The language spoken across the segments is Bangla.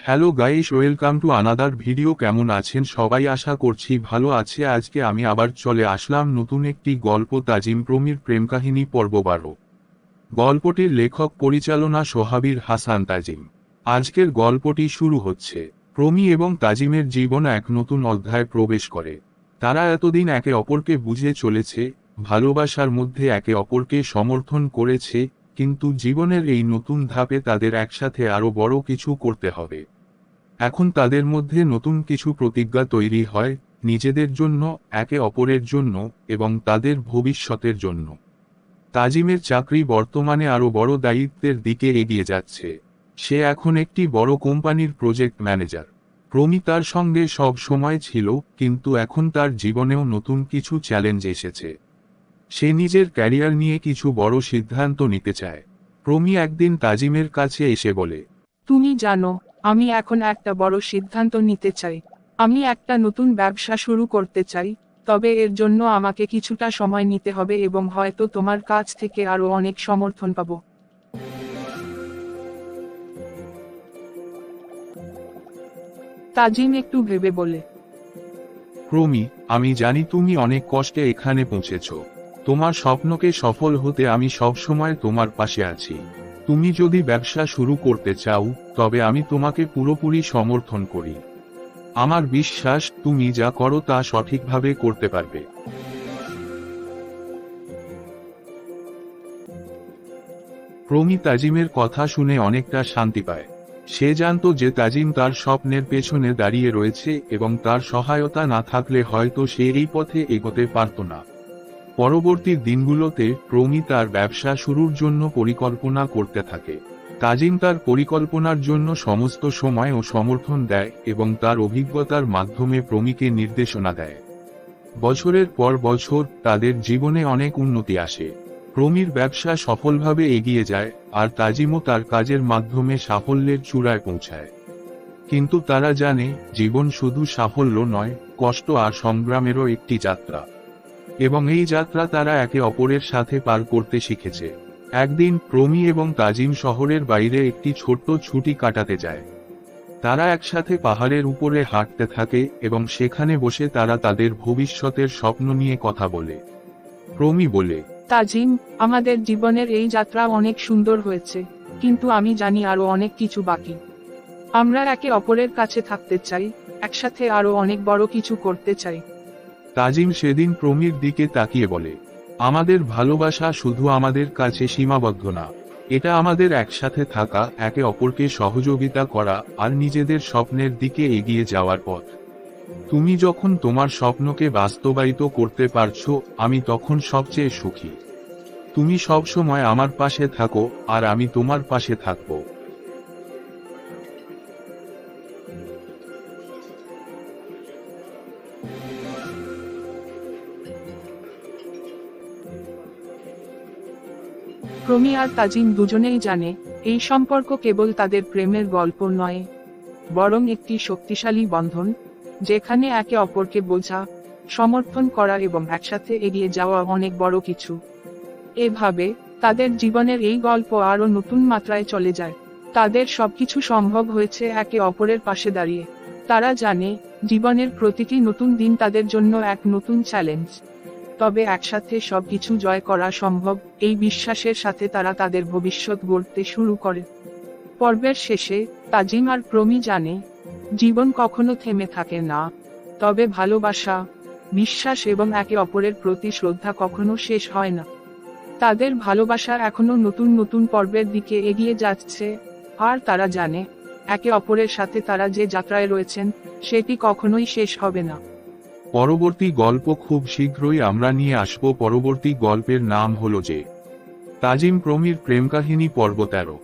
Hello guys, welcome to another video. কেমন আছেন সবাই? আশা করছি ভালো আছে। আজকে আমি আবার চলে আসলাম নতুন একটি গল্প, তাজিম প্রমির প্রেম কাহিনী পর্ব 12। গল্পটির লেখক পরিচালনা সোহাবীর হাসান তাজিম। আজকের গল্পটি শুরু হচ্ছে। প্রমি এবং তাজিমের জীবন এক নতুন অধ্যায়ে প্রবেশ করে। তারা এতদিন একে অপরকে বুঝে চলেছে, ভালোবাসার মধ্যে একে অপরকে সমর্থন করেছে, কিন্তু জীবনের এই নতুন ধাপে তাদের একসাথে আরও বড় কিছু করতে হবে। এখন তাদের মধ্যে নতুন কিছু প্রতিজ্ঞা তৈরি হয়, নিজেদের জন্য, একে অপরের জন্য, এবং তাদের ভবিষ্যতের জন্য। তাজিমের চাকরি বর্তমানে আরও বড় দায়িত্বের দিকে এগিয়ে যাচ্ছে। সে এখন একটি বড় কোম্পানির প্রজেক্ট ম্যানেজার। প্রমি তার সঙ্গে সব সময় ছিল, কিন্তু এখন তার জীবনেও নতুন কিছু চ্যালেঞ্জ এসেছে। সে নিজের ক্যারিয়ার নিয়ে কিছু বড় সিদ্ধান্ত নিতে চায়। প্রমি একদিন তাজিমের কাছে এসে বলে, তুমি জানো, আমি এখন একটা বড় সিদ্ধান্ত নিতে চাই। আমি একটা নতুন ব্যবসা শুরু করতে চাই, তবে এর জন্য আমাকে কিছুটা সময় নিতে হবে এবং হয়তো তোমার কাছ থেকে আরো অনেক সমর্থন পাবো। তাজিম একটু ভেবে বলে, প্রমি, আমি জানি তুমি অনেক কষ্টে এখানে পৌঁছেছ। তোমার স্বপ্নকে সফল হতে আমি সবসময় তোমার পাশে আছি। তুমি যদি ব্যবসা শুরু করতে চাও, তবে আমি তোমাকে পুরোপুরি সমর্থন করি। আমার বিশ্বাস তুমি যা করো তা সঠিকভাবে করতে পারবে। প্রমি তাজিমের কথা শুনে অনেকটা শান্তি পায়। সে জানত যে তাজিম তার স্বপ্নের পেছনে দাঁড়িয়ে রয়েছে এবং তার সহায়তা না থাকলে হয়তো সে এই পথে এগোতে পারত না। পরবর্তী দিনগুলোতে প্রমি তার ব্যবসা শুরুর জন্য পরিকল্পনা করতে থাকে। তাজিম তার পরিকল্পনার জন্য সমস্ত সময় ও সমর্থন দেয় এবং তার অভিজ্ঞতার মাধ্যমে প্রমিকে নির্দেশনা দেয়। বছরের পর বছর তাদের জীবনে অনেক উন্নতি আসে। প্রমির ব্যবসা সফলভাবে এগিয়ে যায়, আর তাজিমও তার কাজের মাধ্যমে সাফল্যের চূড়ায় পৌঁছায়। কিন্তু তারা জানে, জীবন শুধু সাফল্য নয়, কষ্ট আর সংগ্রামেরও একটি যাত্রা। এবং এই যাত্রা তারা একে অপরের সাথে পার করতে শিখেছে। একদিন প্রমি এবং তাজিম শহরের বাইরে একটি ছোট্ট ছুটি কাটাতে যায়। তারা একসাথে পাহাড়ের উপরে হাঁটতে থাকে এবং সেখানে বসে তারা তাদের ভবিষ্যতের স্বপ্ন নিয়ে কথা বলে। প্রমি বলে, তাজিম, আমাদের জীবনের এই যাত্রা অনেক সুন্দর হয়েছে, কিন্তু আমি জানি আরো অনেক কিছু বাকি। আমরা একে অপরের কাছে থাকতে চাই, একসাথে আরো অনেক বড় কিছু করতে চাই। তাজিম সেদিন প্রমির দিকে তাকিয়ে বলে, আমাদের ভালোবাসা শুধু আমাদের কাছে সীমাবদ্ধ না, এটা আমাদের একসাথে থাকা, একে অপরকে সহযোগিতা করা, আর নিজেদের স্বপ্নের দিকে এগিয়ে যাওয়ার পথ। তুমি যখন তোমার স্বপ্নকে বাস্তবায়িত করতে পারছো, আমি তখন সবচেয়ে সুখী। তুমি সব সময় আমার পাশে থাকো, আর আমি তোমার পাশে থাকবো। প্রমি আর তাজিম দুজনেই জানে, এই সম্পর্ক কেবল তাদের প্রেমের গল্প নয়, বরং একটি শক্তিশালী বন্ধন, যেখানে একে অপরকে বোঝা, সমর্থন করা এবং একসাথে এগিয়ে যাওয়া অনেক বড় কিছু। এভাবে তাদের জীবনের এই গল্প আরো নতুন মাত্রায় চলে যায়। তাদের সবকিছু সম্ভব হয়েছে একে অপরের পাশে দাঁড়িয়ে। তারা জানে, জীবনের প্রতিটি নতুন দিন তাদের জন্য এক নতুন চ্যালেঞ্জ, তবে একসাথে সবকিছু জয় করা সম্ভব, এই বিশ্বাসের সাথে তারা তাদের ভবিষ্যৎ গড়তে শুরু করে। পর্বের শেষে তাজিম আর প্রমি জানে, জীবন কখনো থেমে থাকে না, তবে ভালোবাসা, বিশ্বাস এবং একে অপরের প্রতি শ্রদ্ধা কখনো শেষ হয় না। তাদের ভালোবাসা এখনো নতুন নতুন পর্বের দিকে এগিয়ে যাচ্ছে, আর তারা জানে, একে অপরের সাথে তারা যে যাত্রায় রয়েছেন, সেটি কখনোই শেষ হবে না। পরবর্তী গল্প খুব শীঘ্রই আমরা নিয়ে আসব। পরবর্তী গল্পের নাম হলো যে তাজিম প্রমির প্রেম কাহিনী পর্ব 13।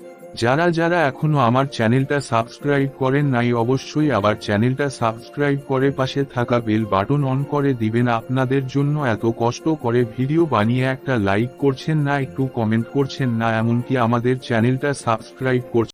যারা যারা এখনো আমার চ্যানেলটা সাবস্ক্রাইব করেন নাই, অবশ্যই আবার চ্যানেলটা সাবস্ক্রাইব করে পাশে থাকা বেল বাটন অন করে দিবেন। আপনাদের জন্য এত কষ্ট করে ভিডিও বানিয়ে একটা লাইক করছেন না, একটু কমেন্ট করছেন না, এমনকি আমাদের চ্যানেলটা সাবস্ক্রাইব করছেন